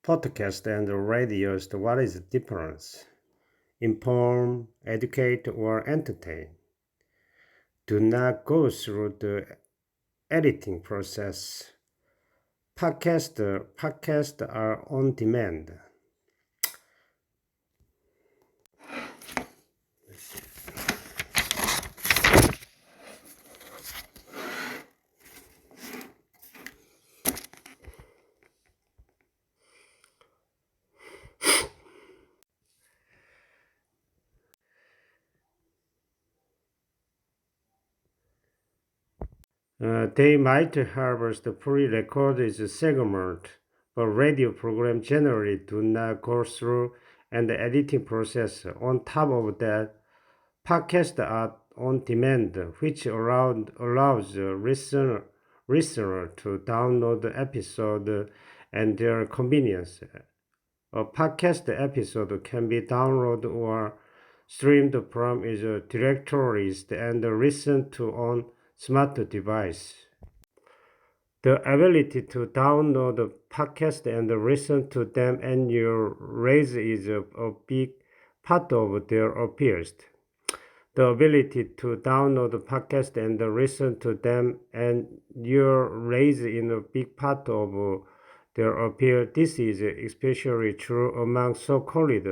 Podcast and radio, what is the difference? Inform, educate, or entertain? Do not go through the editing process. Podcasts are on demand. They might harvest the pre-recorded segment, but radio programs generally do not go through an editing process. On top of that, podcasts are on demand, which allows the listener to download the episode at their convenience. A podcast episode can be downloaded or streamed from its directories and listened to on smart device. The ability to download the podcast and listen to them and your raise is a big part of their appeal. The ability to download the podcast and listen to them and your raise in a big part of their appeal. This is especially true among so-called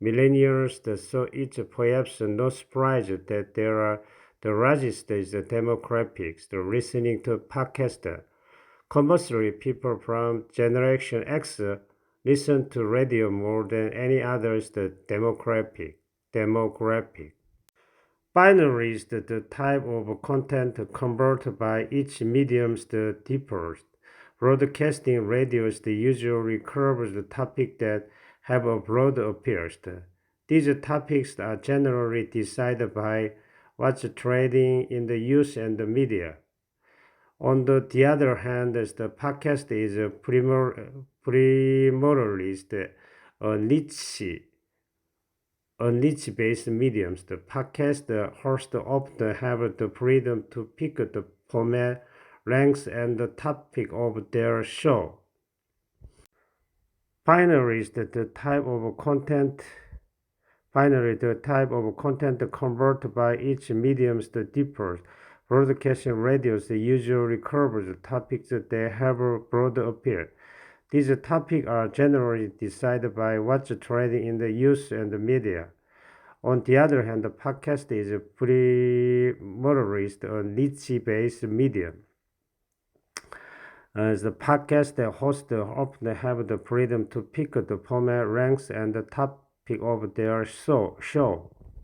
millennials, so it's perhaps no surprise that there are the largest demographics listening to podcasts. Conversely, people from Generation X listen to radio more than any other demographic. Finally, the type of content converted by each medium differs. Broadcasting radios usually cover the topics that have a broad appeal. These topics are generally decided by what's trending in the news and the media. On the other hand, the podcast is primarily a niche-based medium. The podcast hosts often have the freedom to pick the format, length, and the topic of their show. Finally, the type of content converted by each medium differs. Broadcasting radios usually cover the topics that have a broad appeal. These topics are generally decided by what's trending in the news and the media. On the other hand, the podcast is primarily a niche-based medium. The podcast hosts often have the freedom to pick the format, length, and the topic of their show.